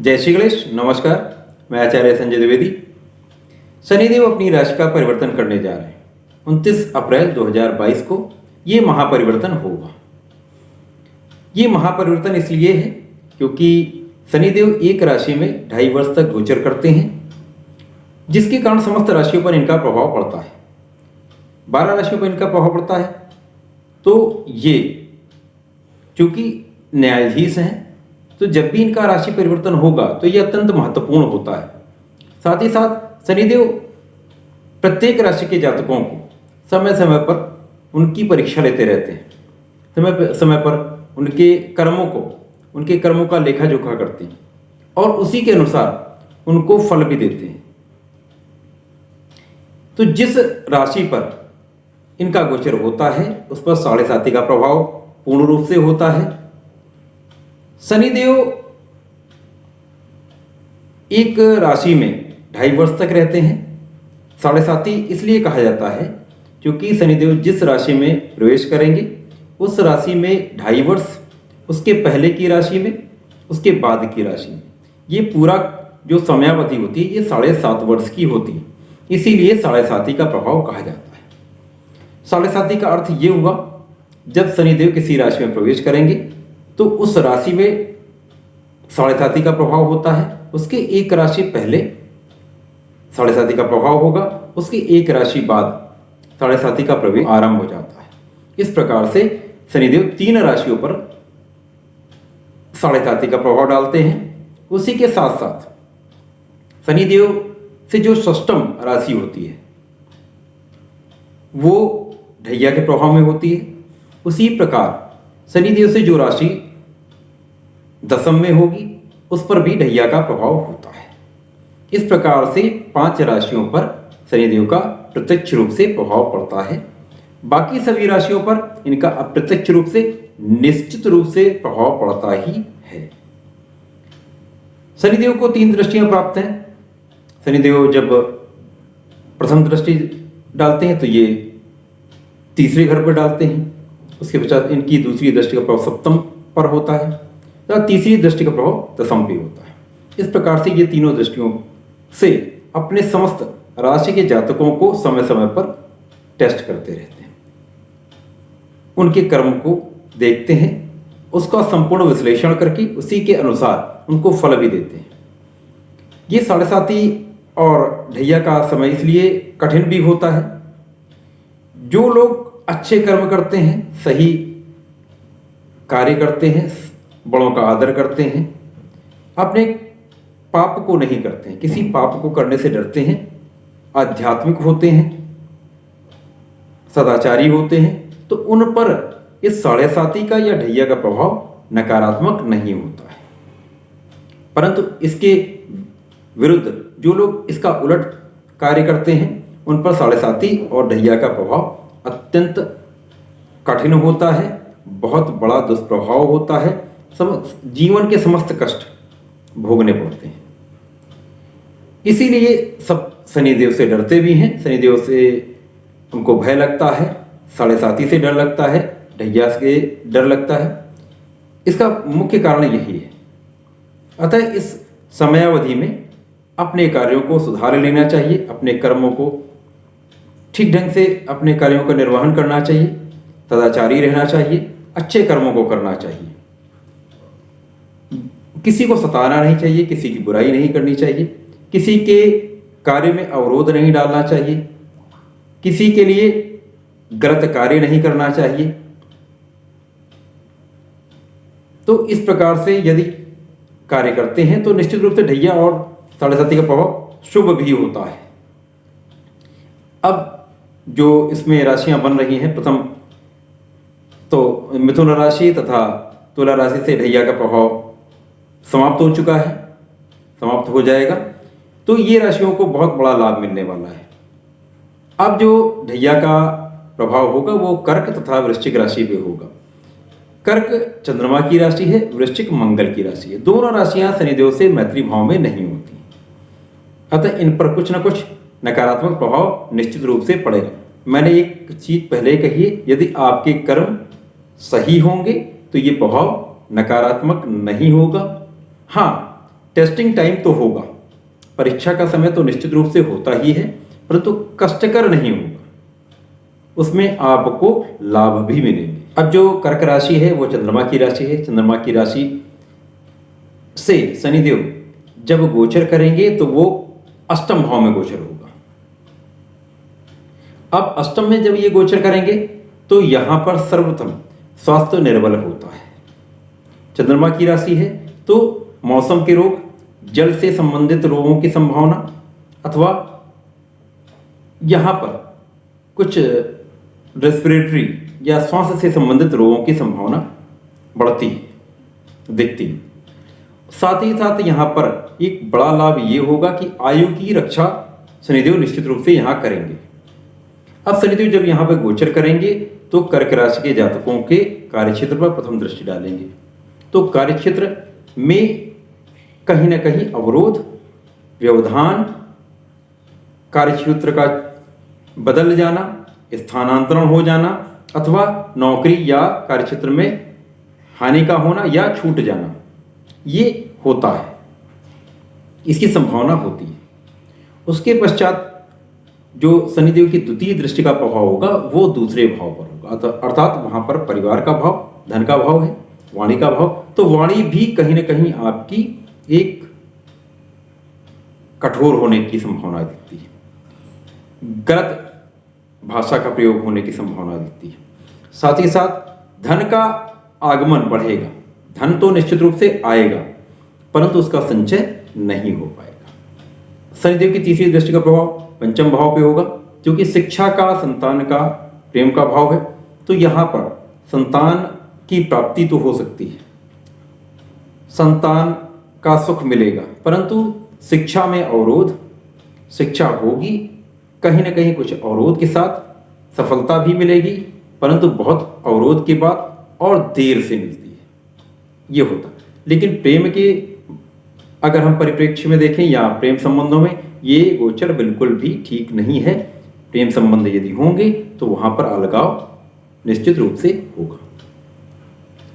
जय श्री गणेश। नमस्कार, मैं आचार्य संजय द्विवेदी। शनिदेव अपनी राशि का परिवर्तन करने जा रहे हैं। 29 अप्रैल 2022 को ये महापरिवर्तन होगा। ये महापरिवर्तन इसलिए है क्योंकि शनिदेव एक राशि में 2.5 वर्ष तक गोचर करते हैं, जिसके कारण समस्त राशियों पर इनका प्रभाव पड़ता है। 12 राशियों पर इनका प्रभाव पड़ता है। तो ये चूंकि न्यायाधीश हैं, तो जब भी इनका राशि परिवर्तन होगा तो यह अत्यंत महत्वपूर्ण होता है। साथ ही साथ शनिदेव प्रत्येक राशि के जातकों को समय समय पर उनकी परीक्षा लेते रहते हैं। समय समय पर उनके कर्मों का लेखा जोखा करते हैं और उसी के अनुसार उनको फल भी देते हैं। तो जिस राशि पर इनका गोचर होता है उस पर 7.5 का प्रभाव पूर्ण रूप से होता है। शनिदेव एक राशि में 2.5 वर्ष तक रहते हैं। 7.5 इसलिए कहा जाता है क्योंकि शनिदेव जिस राशि में प्रवेश करेंगे उस राशि में 2.5 वर्ष, उसके पहले की राशि में, उसके बाद की राशि में, ये पूरा जो समयावधि होती है ये 7.5 वर्ष की होती है। इसीलिए 7.5 का प्रभाव कहा जाता है। 7.5 का अर्थ ये हुआ, जब शनिदेव किसी राशि में प्रवेश करेंगे तो उस राशि में 7.5 का प्रभाव होता है। उसके एक राशि पहले 7.5 का प्रभाव होगा, उसकी एक राशि बाद 7.5 का प्रवेश आरंभ हो जाता है। इस प्रकार से शनिदेव 3 राशियों पर 7.5 का प्रभाव डालते हैं। उसी के साथ साथ शनिदेव से जो षष्टम राशि होती है वो ढैया के प्रभाव में होती है। उसी प्रकार शनिदेव से जो राशि दशम में होगी उस पर भी ढैया का प्रभाव होता है। इस प्रकार से 5 राशियों पर शनिदेव का प्रत्यक्ष रूप से प्रभाव पड़ता है। बाकी सभी राशियों पर इनका अप्रत्यक्ष रूप से निश्चित रूप से प्रभाव पड़ता ही है। शनिदेव को 3 दृष्टियां प्राप्त हैं। शनिदेव जब प्रथम दृष्टि डालते हैं तो ये तीसरे घर पर डालते हैं। उसके पश्चात इनकी दूसरी दृष्टि का प्रभाव सप्तम पर होता है तथा तीसरी दृष्टि का प्रभाव दशम पे होता है। इस प्रकार से ये तीनों दृष्टियों से अपने समस्त राशि के जातकों को समय समय पर टेस्ट करते रहते हैं, उनके कर्म को देखते हैं, उसका संपूर्ण विश्लेषण करके उसी के अनुसार उनको फल भी देते हैं। ये 7.5 और ढैया का समय इसलिए कठिन भी होता है। जो लोग अच्छे कर्म करते हैं, सही कार्य करते हैं, बड़ों का आदर करते हैं, अपने पाप को नहीं करते हैं, किसी पाप को करने से डरते हैं, आध्यात्मिक होते हैं, सदाचारी होते हैं, तो उन पर इस 7.5 का या ढैया का प्रभाव नकारात्मक नहीं होता है। परंतु इसके विरुद्ध जो लोग इसका उलट कार्य करते हैं उन पर 7.5 और ढैया का प्रभाव अत्यंत कठिन होता है, बहुत बड़ा दुष्प्रभाव होता है, जीवन के समस्त कष्ट भोगने पड़ते हैं। इसीलिए सब शनिदेव से डरते भी हैं। शनिदेव से उनको भय लगता है, 7.5 से डर लगता है, ढैया से डर लगता है। इसका मुख्य कारण यही है। अतः इस समयावधि में अपने कार्यों को सुधार लेना चाहिए, अपने कर्मों को ठीक ढंग से अपने कार्यों का निर्वहन करना चाहिए, सदाचारी रहना चाहिए, अच्छे कर्मों को करना चाहिए, किसी को सताना नहीं चाहिए, किसी की बुराई नहीं करनी चाहिए, किसी के कार्य में अवरोध नहीं डालना चाहिए, किसी के लिए गलत कार्य नहीं करना चाहिए। तो इस प्रकार से यदि कार्य करते हैं तो निश्चित रूप से ढैया और 7.5 का प्रभाव शुभ भी होता है। अब जो इसमें राशियां बन रही हैं, प्रथम तो मिथुन राशि तथा तुला राशि से ढैया का प्रभाव समाप्त हो चुका है, समाप्त हो जाएगा। तो ये राशियों को बहुत बड़ा लाभ मिलने वाला है। अब जो ढैया का प्रभाव होगा वो कर्क तथा वृश्चिक राशि पे होगा। कर्क चंद्रमा की राशि है, वृश्चिक मंगल की राशि है। दोनों राशियां शनिदेव से मैत्री भाव में नहीं होती, अतः इन पर कुछ न कुछ नकारात्मक प्रभाव निश्चित रूप से पड़ेगा। मैंने एक चीज पहले कही है, यदि आपके कर्म सही होंगे तो ये प्रभाव नकारात्मक नहीं होगा। हाँ, टेस्टिंग टाइम तो होगा, परीक्षा का समय तो निश्चित रूप से होता ही है, परंतु कष्टकर नहीं होगा, उसमें आपको लाभ भी मिलेंगे। अब जो कर्क राशि है वो चंद्रमा की राशि है। चंद्रमा की राशि से शनिदेव जब गोचर करेंगे तो वो अष्टम भाव में गोचर होगा। अब अष्टम में जब ये गोचर करेंगे तो यहां पर सर्वप्रथम स्वास्थ्य निर्बल होता है। चंद्रमा की राशि है तो मौसम के रोग, जल से संबंधित रोगों की संभावना, अथवा यहां पर कुछ रेस्पिरेटरी या श्वास से संबंधित रोगों की संभावना बढ़ती है, दिखती है। साथ ही साथ यहाँ पर एक बड़ा लाभ ये होगा कि आयु की रक्षा शनिदेव निश्चित रूप से यहाँ करेंगे। अब शनिदेव जब यहाँ पर गोचर करेंगे तो कर्क राशि के जातकों के कार्यक्षेत्र पर प्रथम दृष्टि डालेंगे, तो कार्यक्षेत्र में कहीं ना कहीं अवरोध, व्यवधान, कार्यक्षेत्र का बदल जाना, स्थानांतरण हो जाना, अथवा नौकरी या कार्यक्षेत्र में हानि का होना या छूट जाना, ये होता है, इसकी संभावना होती है। उसके पश्चात जो शनिदेव की द्वितीय दृष्टि का प्रभाव होगा वो दूसरे भाव पर होगा, अर्थात वहां पर परिवार का भाव, धन का भाव है, वाणी का भाव, तो वाणी भी कहीं ना कहीं आपकी एक कठोर होने की संभावना दिखती है, गलत भाषा का प्रयोग होने की संभावना दिखती है। साथ ही साथ धन का आगमन बढ़ेगा, धन तो निश्चित रूप से आएगा परंतु उसका संचय नहीं हो पाएगा। शनिदेव की तीसरी दृष्टि का प्रभाव पंचम भाव पे होगा, क्योंकि शिक्षा का, संतान का, प्रेम का भाव है, तो यहाँ पर संतान की प्राप्ति तो हो सकती है, संतान का सुख मिलेगा, परंतु शिक्षा में अवरोध, शिक्षा होगी कहीं ना कहीं कुछ अवरोध के साथ, सफलता भी मिलेगी परंतु बहुत अवरोध के बाद और देर से मिलती है, ये होता। लेकिन प्रेम के अगर हम परिप्रेक्ष्य में देखें या प्रेम संबंधों में, ये गोचर बिल्कुल भी ठीक नहीं है। प्रेम संबंध यदि होंगे तो वहां पर अलगाव निश्चित रूप से होगा,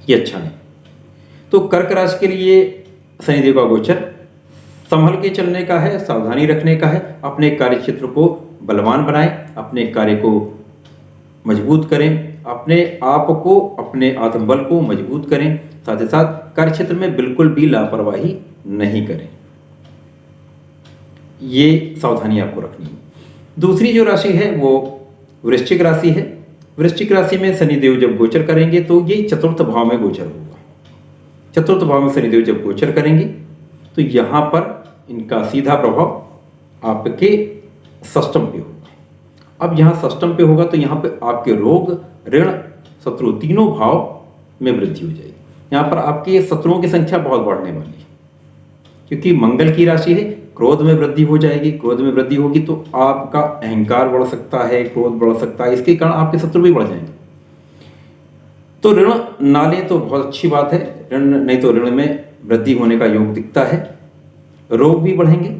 ये अच्छा नहीं। तो कर्क राशि के लिए शनिदेव का गोचर संभल के चलने का है, सावधानी रखने का है, अपने कार्यक्षेत्र को बलवान बनाएं, अपने कार्य को मजबूत करें, अपने आप को, अपने आत्मबल को मजबूत करें, साथ ही साथ कार्यक्षेत्र में बिल्कुल भी लापरवाही नहीं करें, ये सावधानी आपको रखनी है। दूसरी जो राशि है वो वृश्चिक राशि है। वृश्चिक राशि में शनिदेव जब गोचर करेंगे तो ये चतुर्थ भाव में गोचर होगा। चतुर्थ भाव में शनिदेव जब गोचर करेंगे तो यहाँ पर इनका सीधा प्रभाव आपके षष्ठम पे होगा। अब यहाँ षष्ठम पे होगा तो यहाँ पे आपके रोग, ऋण, शत्रु तीनों भाव में वृद्धि हो जाएगी। यहाँ पर आपके शत्रुओं की संख्या बहुत बढ़ने वाली है, क्योंकि मंगल की राशि है, क्रोध में वृद्धि हो जाएगी। क्रोध में वृद्धि होगी तो आपका अहंकार बढ़ सकता है, क्रोध बढ़ सकता है, इसके कारण आपके शत्रु भी बढ़ जाएंगे। तो ऋण ना लें तो बहुत अच्छी बात है, ऋण नहीं तो ऋण में वृद्धि होने का योग दिखता है। रोग भी बढ़ेंगे,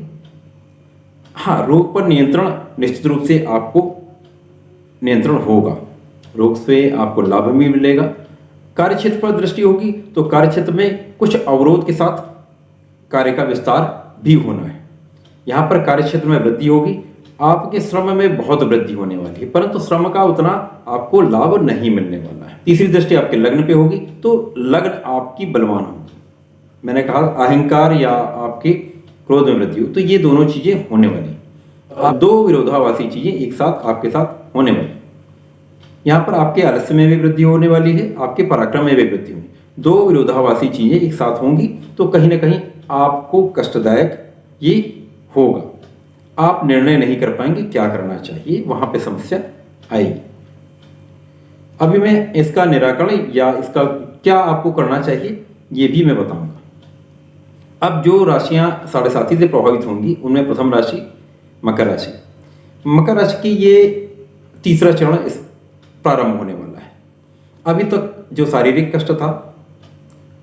हाँ रोग पर नियंत्रण निश्चित रूप से आपको नियंत्रण होगा, रोग से आपको लाभ भी मिलेगा। कार्यक्षेत्र पर दृष्टि होगी तो कार्यक्षेत्र में कुछ अवरोध के साथ कार्य का विस्तार भी होना है। यहाँ पर कार्यक्षेत्र में वृद्धि होगी, आपके श्रम में बहुत वृद्धि होने वाली है, परंतु श्रम का उतना आपको लाभ नहीं मिलने वाला है। तीसरी दृष्टि आपके लग्न पे होगी तो लग्न आपकी बलवान होगी। मैंने कहा अहंकार या आपके क्रोध में वृद्धि हो, तो ये दोनों चीजें होने वाली, दो विरोधाभासी चीजें एक साथ आपके साथ होने वाली। यहाँ पर आपके आलस्य में भी वृद्धि होने वाली है, आपके पराक्रम में भी वृद्धि होगी। दो विरोधाभासी चीजें एक साथ होंगी तो कहीं ना कहीं आपको कष्टदायक ये होगा, आप निर्णय नहीं कर पाएंगे क्या करना चाहिए, वहां पे समस्या आएगी। अभी मैं इसका निराकरण या इसका क्या आपको करना चाहिए ये भी मैं बताऊंगा। अब जो राशियां 7.5 से प्रभावित होंगी उनमें प्रथम राशि मकर राशि। मकर राशि की ये तीसरा चरण प्रारंभ होने वाला है। अभी तक जो शारीरिक कष्ट था,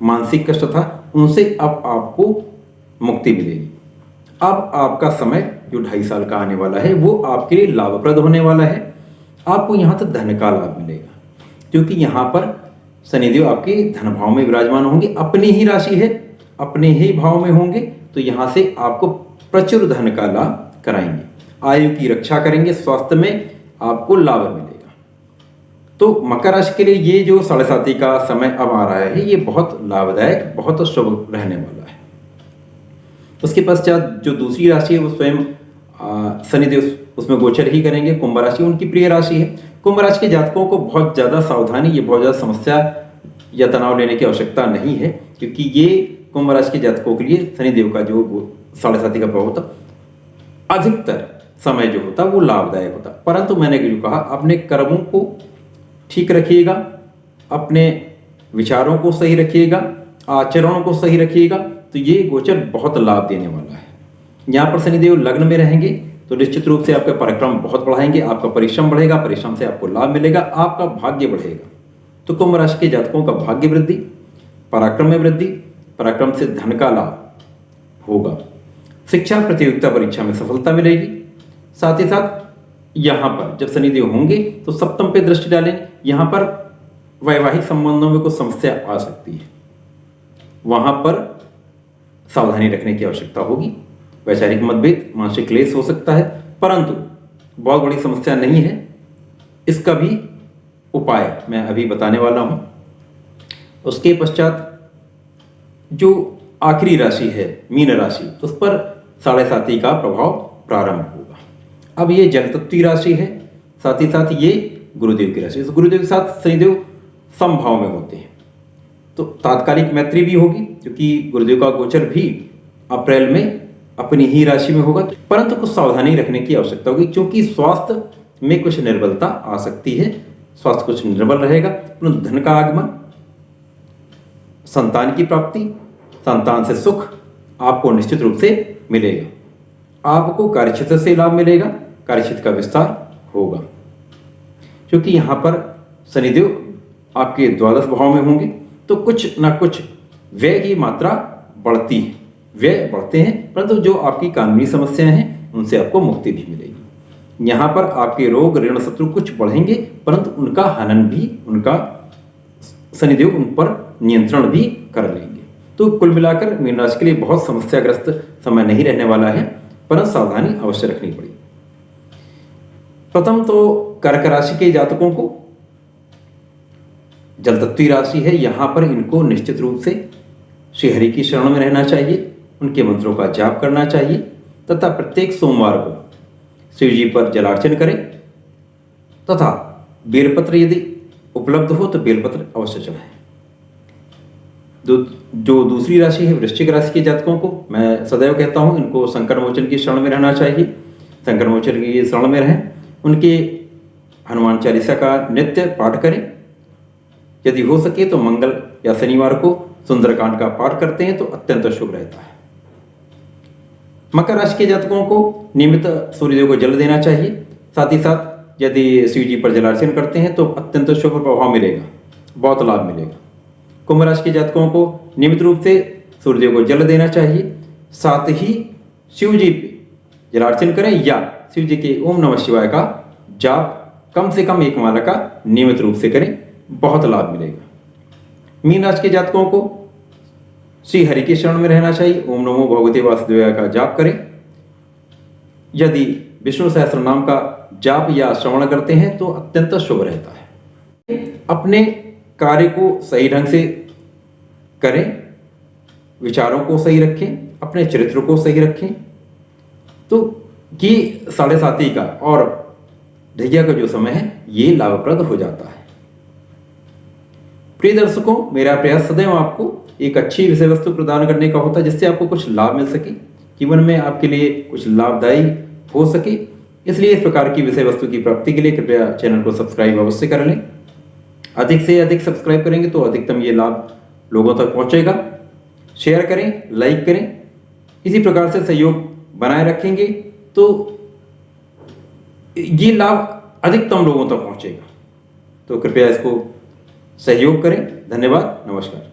मानसिक कष्ट था, उनसे अब आपको मुक्ति मिलेगी। अब आपका समय जो 2.5 साल का आने वाला है वो आपके लिए लाभप्रद होने वाला है। आपको यहाँ तक धन का लाभ मिलेगा, क्योंकि यहाँ पर शनिदेव आपके धन भाव में विराजमान होंगे, अपनी ही राशि है, अपने ही भाव में होंगे तो यहाँ से आपको प्रचुर धन का लाभ कराएंगे, आयु की रक्षा करेंगे, स्वास्थ्य में आपको लाभ मिलेगा। तो मकर राशि के लिए ये जो 7.5 का समय अब आ रहा है, ये बहुत लाभदायक, बहुत शुभ रहने वाला है। उसके पश्चात जो दूसरी राशि है वो स्वयं शनिदेव उसमें गोचर ही करेंगे। कुंभ राशि उनकी प्रिय राशि है। कुंभ राशि के जातकों को बहुत ज़्यादा सावधानी, ये बहुत ज़्यादा समस्या या तनाव लेने की आवश्यकता नहीं है, क्योंकि ये कुंभ राशि के जातकों के लिए शनिदेव का जो 7.5 का प्रभाव होता, अधिकतर समय जो होता वो लाभदायक होता। परंतु मैंने जो कहा, अपने कर्मों को ठीक रखिएगा, अपने विचारों को सही रखिएगा, आचरणों को सही रखिएगा, तो ये गोचर बहुत लाभ देने वाला है। यहाँ पर शनिदेव लग्न में रहेंगे तो निश्चित रूप से आपका पराक्रम बहुत बढ़ाएंगे, आपका परिश्रम बढ़ेगा, परिश्रम से आपको लाभ मिलेगा, आपका भाग्य बढ़ेगा। तो कुंभ राशि के जातकों का भाग्य वृद्धि, पराक्रम में वृद्धि, पराक्रम से धन का लाभ होगा, शिक्षा प्रतियोगिता परीक्षा में सफलता मिलेगी। साथ ही साथ यहाँ पर जब शनिदेव होंगे तो सप्तम पे दृष्टि डालेंगे, यहाँ पर वैवाहिक संबंधों में कुछ समस्या आ सकती है, वहां पर सावधानी रखने की आवश्यकता होगी। वैचारिक मतभेद, मानसिक क्लेश हो सकता है, परंतु बहुत बड़ी समस्या नहीं है। इसका भी उपाय मैं अभी बताने वाला हूं। उसके पश्चात जो आखिरी राशि है मीन राशि, उस पर 7.5 का प्रभाव प्रारंभ होगा। अब ये जल तत्व राशि है, साथ ही साथ ये गुरुदेव की राशि। इस गुरुदेव के साथ शनिदेव समभाव में होते हैं, तो तात्कालिक मैत्री भी होगी, क्योंकि गुरुदेव का गोचर भी अप्रैल में अपनी ही राशि में होगा। परंतु कुछ सावधानी रखने की आवश्यकता होगी, क्योंकि स्वास्थ्य में कुछ निर्बलता आ सकती है, स्वास्थ्य कुछ निर्बल रहेगा। धन का आगमन, संतान की प्राप्ति, संतान से सुख आपको निश्चित रूप से मिलेगा। आपको कार्यक्षेत्र से लाभ मिलेगा, कार्यक्षेत्र का विस्तार होगा, क्योंकि यहाँ पर शनिदेव आपके द्वादश भाव में होंगे, तो कुछ ना कुछ व्यय की मात्रा बढ़ती है, व्यय बढ़ते हैं, परंतु जो आपकी कानूनी समस्याएं हैं उनसे आपको मुक्ति भी मिलेगी। यहाँ पर आपके रोग, ऋण, शत्रु कुछ बढ़ेंगे, परंतु उनका हनन भी, उनका शनिदेव उन पर नियंत्रण भी कर लेंगे। तो कुल मिलाकर मीन राशि के लिए बहुत समस्याग्रस्त समय नहीं रहने वाला है, परंतु सावधानी अवश्य रखनी पड़ेगी। प्रथम तो कर्क राशि के जातकों को जल तत्व राशि है, यहाँ पर इनको निश्चित रूप से श्री हरि की शरण में रहना चाहिए, उनके मंत्रों का जाप करना चाहिए, तथा प्रत्येक सोमवार को शिव जी पर जलार्चन करें, तथा बेलपत्र यदि उपलब्ध हो तो बेलपत्र अवश्य चढ़ाएं। जो दूसरी राशि है वृश्चिक राशि के जातकों को मैं सदैव कहता हूं, इनको संकट मोचन की शरण में रहना चाहिए, संकट मोचन की शरण में रहें। उनके हनुमान चालीसा का नित्य पाठ करें, यदि हो सके तो मंगल या शनिवार को सुंदरकांड का पाठ करते हैं तो अत्यंत शुभ रहता है। मकर राशि के जातकों को नियमित सूर्यदेव को जल देना चाहिए, साथ ही साथ यदि शिव जी पर जलार्चन करते हैं तो अत्यंत शुभ प्रभाव मिलेगा, बहुत लाभ मिलेगा। कुंभ राशि के जातकों को नियमित रूप से सूर्यदेव को जल देना चाहिए, साथ ही शिव जी पे जलार्चन करें या शिव जी के ओम नमः शिवाय का जाप कम से कम 1 माला का नियमित रूप से करें, बहुत लाभ मिलेगा। मीन राशि के जातकों को श्री हरि के शरण में रहना चाहिए, ओम नमो भगवते वासुदेवाय का जाप करें। यदि विष्णु सहस्त्र नाम का जाप या श्रवण करते हैं तो अत्यंत शुभ रहता है। अपने कार्य को सही ढंग से करें, विचारों को सही रखें, अपने चरित्र को सही रखें, तो ये 7.5 का और ढैया का जो समय है ये लाभप्रद हो जाता है। प्रिय दर्शकों, मेरा प्रयास सदैव आपको एक अच्छी विषय वस्तु प्रदान करने का होता है, जिससे आपको कुछ लाभ मिल सके, जीवन में आपके लिए कुछ लाभदायी हो सके। इसलिए इस प्रकार की विषय वस्तु की प्राप्ति के लिए कृपया चैनल को सब्सक्राइब अवश्य कर लें। अधिक से अधिक सब्सक्राइब करेंगे तो अधिकतम ये लाभ लोगों तक पहुंचेगा। शेयर करें, लाइक करें, इसी प्रकार से सहयोग बनाए रखेंगे तो ये लाभ अधिकतम लोगों तक पहुंचेगा। तो कृपया इसको सहयोग करें। धन्यवाद, नमस्कार।